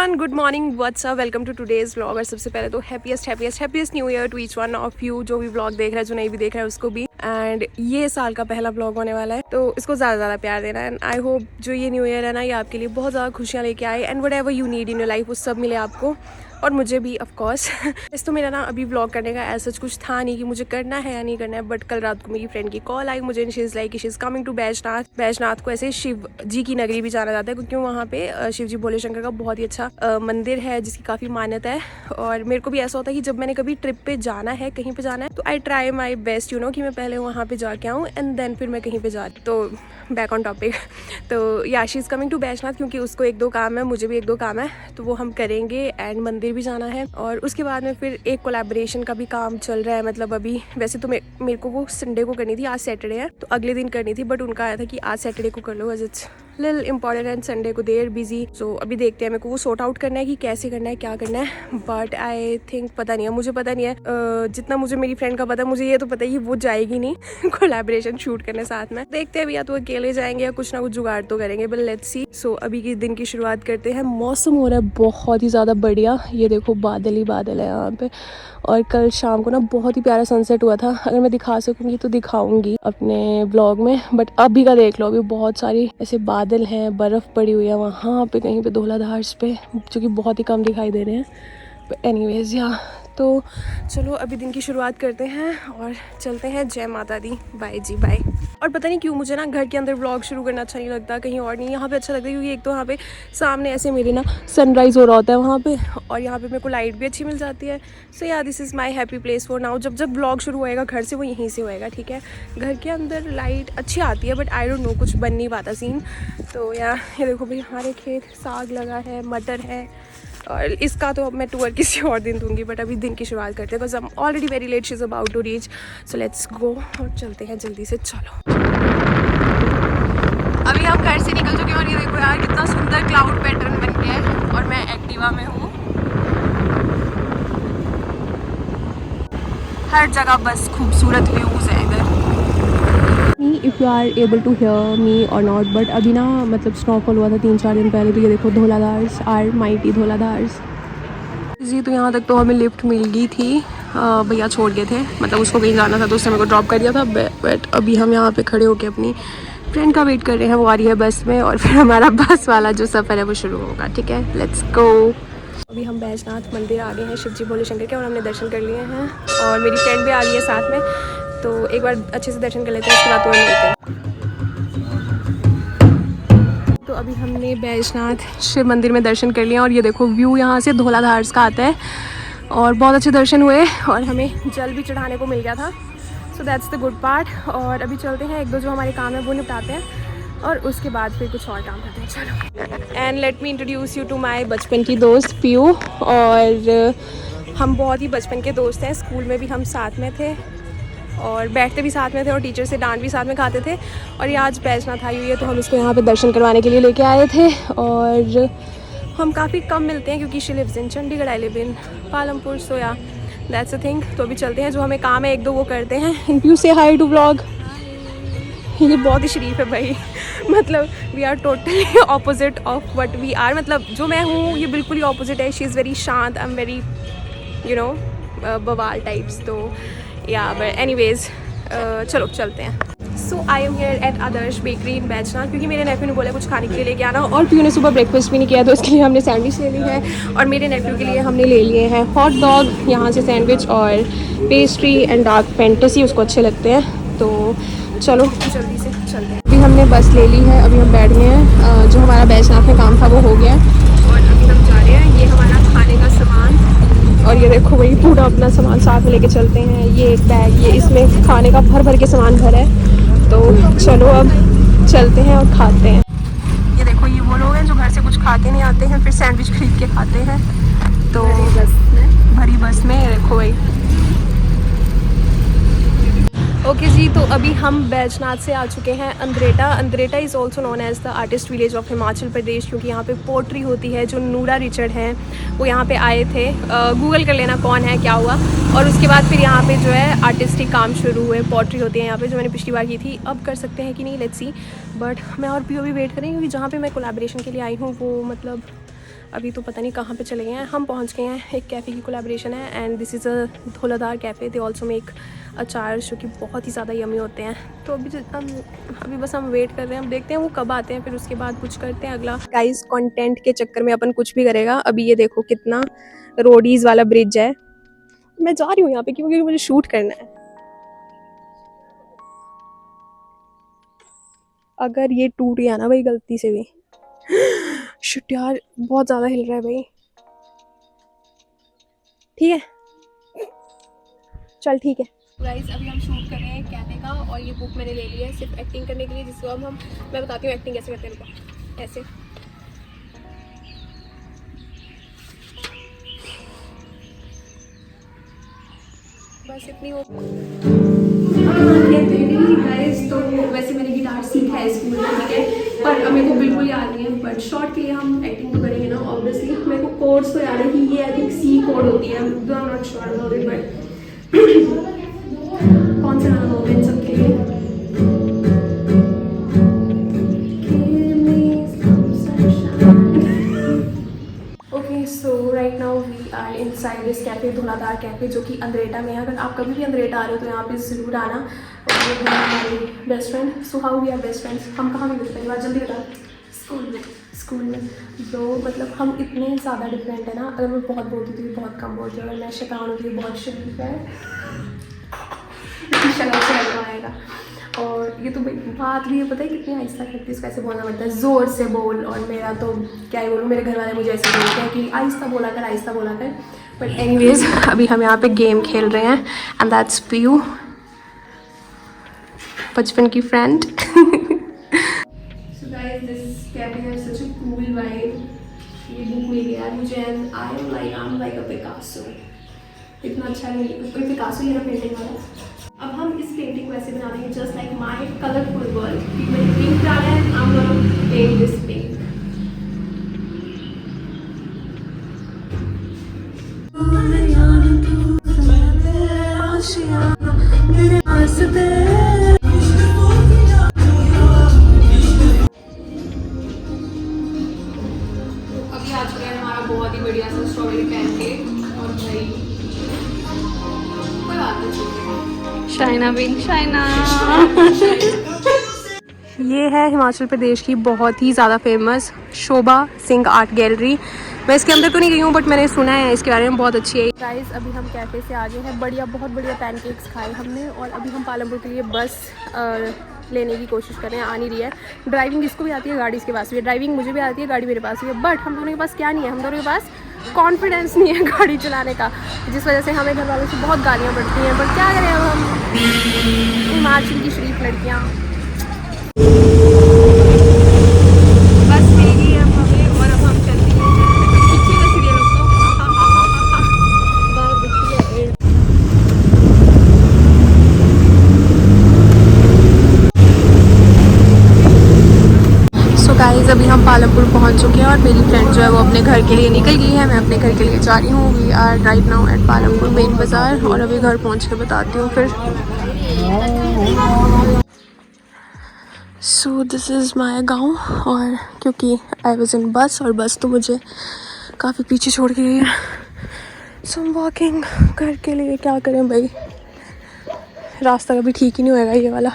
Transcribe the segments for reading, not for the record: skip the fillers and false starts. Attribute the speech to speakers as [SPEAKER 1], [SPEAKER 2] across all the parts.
[SPEAKER 1] Everyone, good morning, what's up, welcome to today's vlog. और सबसे पहले तो happiest new year to each one of you, जो भी व्लॉग देख रहा है, जो नहीं भी देख रहा है उसको भी। एंड ये साल का पहला व्लॉग होने वाला है, तो इसको ज़्यादा प्यार देना। एंड आई होप जो ये न्यू ईयर है ना, ये आपके लिए बहुत ज़्यादा खुशियाँ लेके आए and what ever you need in your life वो सब मिले आपको, और मुझे भी ऑफ कोर्स। इस तो मेरा ना अभी व्लॉग करने का ऐसा कुछ था नहीं कि मुझे करना है या नहीं करना है, बट कल रात को मेरी फ्रेंड की कॉल आई मुझे, शी इज़ लाइक कि she is coming to Baijnath को ऐसे शिव जी की नगरी भी जाना जाता है, क्योंकि वहाँ पे शिव जी भोले शंकर का बहुत ही अच्छा मंदिर है जिसकी काफ़ी मान्यता है। और मेरे को भी ऐसा होता है कि जब मैंने कभी ट्रिप पे जाना है, कहीं पे जाना है, तो I try my best you know कि मैं पहले वहाँ पे जाके आऊँ एंड देन फिर मैं कहीं पे जा। तो बैक ऑन टॉपिक, तो या she is coming to Baijnath, क्योंकि उसको 1-2 काम है, मुझे भी 1-2 काम है, तो वो हम करेंगे एंड मंदिर भी जाना है। और उसके बाद में फिर एक कोलैबोरेशन का भी काम चल रहा है। मतलब अभी वैसे तो मेरे को वो संडे को करनी थी, आज सैटरडे है तो अगले दिन करनी थी, बट उनका आया था कि आज सैटरडे को कर लो, as it's little important and Sunday को देर बिजी। सो अभी देखते हैं, मेरे को वो सॉर्ट आउट करना है कि कैसे करना है, क्या करना है। बट आई थिंक पता नहीं है, मुझे पता नहीं है जितना मुझे मेरी फ्रेंड का पता है, मुझे ये तो पता है कि वो जाएगी नहीं कोलैबोरेशन शूट करने साथ में। देखते हैं अभी, या तो अकेले जाएंगे या कुछ ना कुछ जुगाड़ तो करेंगे, बट लेट्स सी। सो अभी के दिन की शुरुआत करते हैं। मौसम हो रहा है बहुत ही ज़्यादा बढ़िया, ये देखो बादल ही बादल है यहाँ पे। और कल शाम को ना बहुत ही प्यारा सनसेट हुआ था, अगर मैं दिखा सकूंगी तो दिखाऊंगी अपने ब्लॉग में, बट अभी का देख लो, अभी बहुत सारी ऐसे बादल हैं, बर्फ़ पड़ी हुई है वहाँ पे कहीं पे धौलाधार पे, जो कि बहुत ही कम दिखाई दे रहे हैं। बट एनीवेज या तो चलो अभी दिन की शुरुआत करते हैं और चलते हैं। जय माता दी, बाय जी बाय। और पता नहीं क्यों मुझे ना घर के अंदर व्लॉग शुरू करना अच्छा नहीं लगता, कहीं और नहीं, यहाँ पे अच्छा लगता है, क्योंकि एक तो यहाँ पे सामने ऐसे मेरे ना सनराइज़ हो रहा होता है वहाँ पे, और यहाँ पे मेरे को लाइट भी अच्छी मिल जाती है। सो या this is my happy place for now. जब व्लॉग शुरू होएगा घर से, वो यहीं से होएगा, ठीक है। घर के अंदर लाइट अच्छी आती है, बट आई डोंट नो, कुछ बन नहीं पाता सीन। तो या ये देखो भाई, हमारे खेत साग लगा है, मटर है, और इसका तो अब मैं टूर किसी और दिन दूंगी, बट अभी दिन की शुरुआत करते हैं, because I am already very late, she is about to reach. So let's go और चलते हैं जल्दी से। चलो अभी हम घर से निकल चुके हैं, और ये देखो यार कितना सुंदर क्लाउड पैटर्न बन गया है, और मैं एक्टिवा में हूँ। हर जगह बस खूबसूरत व्यूज़ है इधर। If you are able to hear me और नॉट, बट अभी ना मतलब स्नोफॉल हुआ था 3-4 दिन पहले, तो ये देखो धौलाधार्स आर माइटी धौलाधार्स जी। तो यहाँ तक तो हमें लिफ्ट मिल गई थी, भैया छोड़ गए थे, मतलब उसको कहीं जाना था तो उसने मेरे को ड्रॉप कर दिया था। बट अभी हम यहाँ पे खड़े होके अपनी फ्रेंड का वेट कर रहे हैं, वो आ रही है बस में, और फिर हमारा बस वाला जो सफ़र है वो शुरू होगा, ठीक है। Let's go. अभी हम बैजनाथ मंदिर आ गए हैं, शिव जी भोले शंकर के, और हमने दर्शन कर लिए हैं, और मेरी फ्रेंड भी आ गई है साथ में, तो एक बार अच्छे से दर्शन कर लेते हैं, उसके बाद तुरंत मिलते हैं। तो अभी हमने बैजनाथ शिव मंदिर में दर्शन कर लिया, और ये देखो व्यू यहाँ से धौलाधार का आता है, और बहुत अच्छे दर्शन हुए, और हमें जल भी चढ़ाने को मिल गया था। So that's the good part. और अभी चलते हैं, 1-2 जो हमारे काम है वो निपटाते हैं, और उसके बाद फिर कुछ और काम करते हैं। चलो, and let me introduce you to my बचपन की दोस्त पीयू। और हम बहुत ही बचपन के दोस्त हैं, स्कूल में भी हम साथ में थे, और बैठते भी साथ में थे, और टीचर से डांट भी साथ में खाते थे। और ये आज बैजनाथ आई हुई है, तो हम इसको यहाँ पे दर्शन करवाने के लिए लेके आए थे। और हम काफ़ी कम मिलते हैं, क्योंकि she lives in Chandigarh, I live in Palampur, so yeah that's a thing. तो अभी चलते हैं, जो हमें काम है 1-2 वो करते हैं। And you say hi to vlog. ये बहुत ही शरीफ है भाई, मतलब we are totally opposite of what we are. मतलब जो मैं हूँ ये बिल्कुल ही ऑपोजिट है। शी इज़ वेरी शांत, I am very you know बवाल टाइप्स। तो या बट एनीवेज चलो चलते हैं। So I am here at Adarsh bakery in Baijnath, क्योंकि मेरे नेफ्यू ने बोला कुछ खाने के लिए लेके आना, और पीयू ने सुबह ब्रेकफास्ट भी नहीं किया, तो इसके लिए हमने सैंडविच ले ली है, और मेरे नेफ्यू के लिए हमने ले लिए हैं हॉट डॉग यहाँ से सैंडविच, और पेस्ट्री एंड डार्क फैंटेसी, उसको अच्छे लगते हैं। तो चलो जल्दी से चलते हैं। अभी हमने बस ले ली है, अभी हम बैठ गए हैं, जो हमारा बैजनाथ में काम था वो हो गया है, और अभी हम जा रहे हैं। ये हमारा खाने का सामान, और ये देखो वही पूरा अपना सामान साथ में लेके चलते हैं। ये एक बैग, ये इसमें खाने का भर के सामान भरा है। तो चलो अब चलते हैं और खाते हैं। ये देखो, ये वो लोग हैं जो घर से कुछ खा के नहीं आते हैं, फिर सैंडविच खरीद के खाते हैं। तो भरी बस में ये देखो भाई। ओके जी, तो अभी हम बैजनाथ से आ चुके हैं Andretta. Andretta is also known as the artist village of Himachal Pradesh, क्योंकि यहाँ पे पोट्री होती है। जो नूरा रिचर्ड हैं वो यहाँ पे आए थे, गूगल कर लेना कौन है क्या हुआ, और उसके बाद फिर यहाँ पे जो है आर्टिस्टिक काम शुरू हुए। पोट्री होती है यहाँ पे, जो मैंने पिछली बार की थी, अब कर सकते हैं कि नहीं, लेट्स सी। बट मैं और पीओ भी वेट करें, क्योंकि जहाँ पर मैं कोलैबोरेशन के लिए आई हूँ वो मतलब अभी तो पता नहीं कहाँ पे चले गए हैं। हम पहुँच गए हैं, एक कैफ़े की कोलैबोरेशन है and this is a Dhauladhar cafe. They also make अचार जो कि बहुत ही ज़्यादा यमी होते हैं। तो अभी बस हम वेट कर रहे हैं, अब देखते हैं वो कब आते हैं, फिर उसके बाद कुछ करते हैं अगला। गाइस कंटेंट के चक्कर में अपन कुछ भी करेगा। अभी ये देखो कितना रोडीज़ वाला ब्रिज है। मैं जा रही हूँ यहाँ पे क्योंकि मुझे शूट करना है। अगर ये टूट गया ना भाई गलती से भी, शिट यार बहुत ज़्यादा हिल रहा है भाई। ठीक है चल ठीक है। गाइस अभी हम शूट कर रहे हैं कैफे का और ये बुक मैंने ले ली है सिर्फ एक्टिंग करने के लिए, जिसको अब मैं बताती हूँ एक्टिंग कैसे करते हैं। रुको ऐसे बस इतनी हो। गाइस तो वैसे मैंने गिटार सीखा है स्कूल में, ठीक है, पर अब मेरे को बिल्कुल याद नहीं है। बट शॉर्ट के लिए हम एक्टिंग तो करेंगे ना ऑब्वियसली। मेरे को कोड्स तो याद है कि ये आई थिंक सी कोड होती है, I am not sure about it, but कौन सा गाना होगा इन सब के लिए? Okay so right now we are inside this cafe, Dhauladhar cafe, जो कि अंद्रेटा में है। अगर आप कभी भी अंद्रेटा आ रहे हो तो यहाँ पे ज़रूर आना। और ये है हमारी best friend. So how we are best friends. हम कहाँ मिले थे पहली बार, जल्दी बता। स्कूल में जो मतलब हम इतने ज़्यादा डिफरेंट है ना। अगर मैं बहुत बोलती थी बहुत कम बोलती हूँ, अगर मैं शैतान होती हूँ बहुत शरीफ है, इतनी शर्म से लगवा आएगा। और ये तो बात भी है, पता है कितनी आहिस्ता करती है, इसको ऐसे बोलना पड़ता है ज़ोर से बोल। और मेरा तो क्या ही बोलूँ, मेरे घर वाले मुझे ऐसे बोलते हैं कि आहिस्ता बोला कर। बट एनीवेज अभी हम यहाँ पे गेम खेल रहे हैं एंड दैट्स पीयू, बचपन की friend. So guys this cafe has such a cool vibe. ये बुक मिल गया मुझे and I am like a Picasso. इतना अच्छा नहीं, पिकासो ही है ना पेंटिंग वाला। अब हम इस पेंटिंग को ऐसे बना देंगे just like my colourful world. मैंने पिंक डाला है, I am gonna paint this pink. अभी आ चुका है हमारा बहुत ही बढ़िया सा स्ट्रॉबेरी पैनकेक। और भाई कोई बात नहीं, शाइना बिन शाइना। ये है हिमाचल प्रदेश की बहुत ही ज़्यादा फेमस शोभा सिंह आर्ट गैलरी। मैं इसके अंदर तो नहीं गई हूँ बट मैंने सुना है इसके बारे में, बहुत अच्छी है। गाइस अभी हम कैफ़े से आ गए हैं, बहुत बढ़िया पैनकेक्स खाए हमने। और अभी हम पालमपुर के लिए बस लेने की कोशिश कर रहे हैं। आ नहीं रही है। ड्राइविंग जिसको भी आती है गाड़ी इसके पास भी है, ड्राइविंग मुझे भी आती है, गाड़ी मेरे पास भी है। बट हम दोनों के पास क्या नहीं है, हम दोनों के पास कॉन्फिडेंस नहीं है गाड़ी चलाने का, जिस वजह से हमें घर वालों से बहुत गालियाँ पड़ती हैं। बट क्या करें अब हम हिमाचल की शरीफ लड़कियाँ। बस मेरी है हमें और अब हम चलती हैं। पीछे का सीरियल लोग तो गाइस अभी हम पालमपुर पहुंच चुके हैं और मेरी फ्रेंड जो है वो अपने घर के लिए निकल गई है। मैं अपने घर के लिए जा रही हूँ। We are right now at Palampur main बाज़ार और अभी घर पहुंच के बताती हूँ फिर। सो दिस इज़ माई गाँव। और क्योंकि आई वॉज इन बस और बस तो मुझे काफ़ी पीछे छोड़ के गई है। सो वॉकिंग घर के लिए, क्या करें भाई, रास्ता कभी ठीक ही नहीं होएगा ये वाला।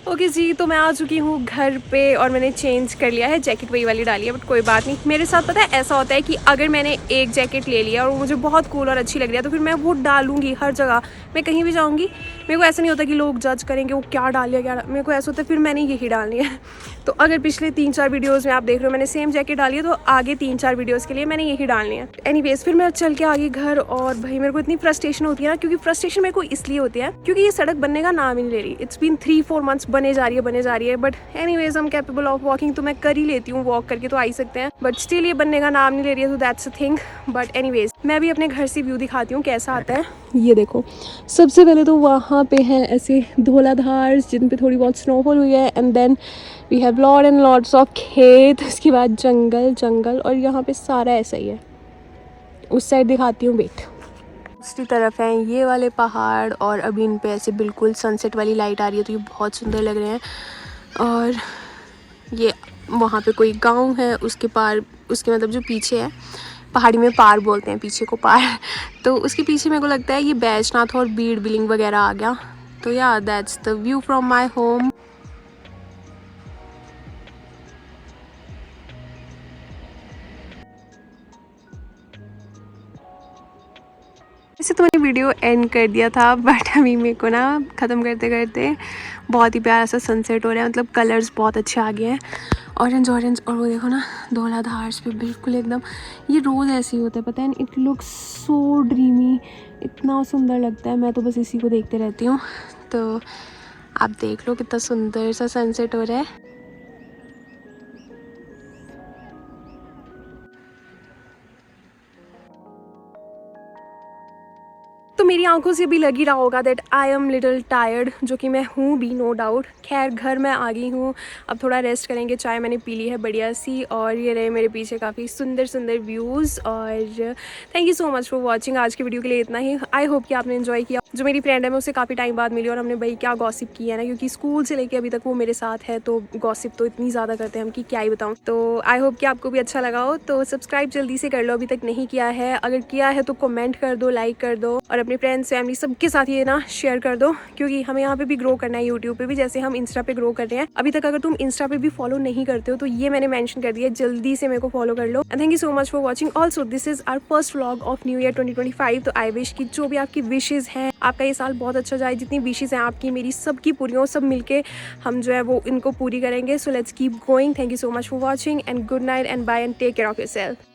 [SPEAKER 1] ओके जी, तो मैं आ चुकी हूँ घर पे और मैंने चेंज कर लिया है, जैकेट वही वाली डाली है। बट कोई बात नहीं, मेरे साथ पता है ऐसा होता है कि अगर मैंने एक जैकेट ले लिया और मुझे बहुत कूल और अच्छी लग रही है तो फिर मैं वो डालूंगी हर जगह। मैं कहीं भी जाऊँगी, मेरे को ऐसा नहीं होता कि लोग जज करेंगे वो क्या डाल लिया क्या मेरे को ऐसा होता है फिर मैंने यही डालनी है। तो अगर पिछले 3-4 वीडियोज़ में आप देख रहे हो मैंने सेम जैकेट डाली है, तो आगे 3-4 वीडियोज़ के लिए मैंने यही डालनी है। एनीवेज फिर मैं चल के आ गई घर। और भाई मेरे को इतनी फ्रस्ट्रेशन होती है ना, क्योंकि फ्रस्ट्रेशन मेरे को इसलिए होती है क्योंकि ये सड़क बनने का नाम ही नहीं ले रही। इट्स बीन 3-4 मंथ्स बने जा रही है। बट एनीवेज हम कैपेबल ऑफ वॉकिंग, तो मैं कर ही लेती हूँ, वॉक करके तो आ ही सकते हैं। बट स्टिल ये बनने का नाम नहीं ले रही है, तो that's a thing. But anyways मैं भी अपने घर से व्यू दिखाती हूँ कैसा आता है। ये देखो, सबसे पहले तो वहाँ पे हैं ऐसे धौलाधार जिन पे थोड़ी बहुत स्नोफॉल हुई है and then we have lot and lots of खेत। उसके बाद जंगल और यहाँ पे सारा ऐसा ही है। उस साइड दिखाती हूँ, वेट। दूसरी तरफ हैं ये वाले पहाड़ और अभी इन पे ऐसे बिल्कुल सनसेट वाली लाइट आ रही है, तो ये बहुत सुंदर लग रहे हैं। और ये वहाँ पे कोई गांव है, उसके पार उसके मतलब जो पीछे है, पहाड़ी में पार बोलते हैं पीछे को पार, तो उसके पीछे मेरे को लगता है ये बैजनाथ और बीड़ बिलिंग वगैरह आ गया। तो या that's the view from my home. वैसे तो मैंने वीडियो एंड कर दिया था, बट अभी मेरे को ना ख़त्म करते करते बहुत ही प्यारा सा सनसेट हो रहा है, मतलब कलर्स बहुत अच्छे आ गए हैं, ऑरेंज ऑरेंज। और वो देखो ना धौलाधार पे बिल्कुल एकदम, ये रोज़ ऐसे ही होता है पता है, इट लुक्स सो ड्रीमी, इतना सुंदर लगता है, मैं तो बस इसी को देखते रहती हूँ। तो आप देख लो कितना सुंदर सा सनसेट हो रहा है। तो मेरी आंखों से भी लग ही रहा होगा that I am little tired, जो कि मैं हूँ भी, नो डाउट। खैर घर में आ गई हूँ, अब थोड़ा रेस्ट करेंगे। चाय मैंने पी ली है बढ़िया सी, और ये रहे मेरे पीछे काफ़ी सुंदर सुंदर व्यूज़। और thank you so much for watching. आज की वीडियो के लिए इतना ही। आई होप कि आपने इन्जॉय किया। जो मेरी फ्रेंड है मैं उससे काफ़ी टाइम बाद मिली, और हमने भाई क्या गॉसिप की है ना, क्योंकि स्कूल से लेके अभी तक वो मेरे साथ है, तो गॉसिप तो इतनी ज़्यादा करते हैं हम कि क्या ही बताऊँ। तो आई होप कि आपको भी अच्छा लगा हो। तो सब्सक्राइब जल्दी से कर लो अभी तक नहीं किया है, अगर किया है तो कमेंट कर दो, लाइक कर दो, और अपने फ्रेंड्स फैमिली सबके साथ ये ना शेयर कर दो, क्योंकि हमें यहाँ पे भी ग्रो करना है, यूट्यूब पे भी, जैसे हम इंस्टा पे ग्रो कर रहे हैं। अभी तक अगर तुम इंस्टा पे भी फॉलो नहीं करते हो तो ये मैंने मेंशन कर दिया, जल्दी से मेरे को फॉलो कर लो। And thank you so much for watching. Also this is our first vlog of new year 2025। तो आई विश की जो भी आपकी विशेज हैं, आपका ये साल बहुत अच्छा जाए। जितनी विशेज हैं आपकी मेरी सबकी पूरी हो, सब मिलके हम जो है वो इनको पूरी करेंगे। So let's keep going. Thank you so much for watching and good night and bye and take care of yourself.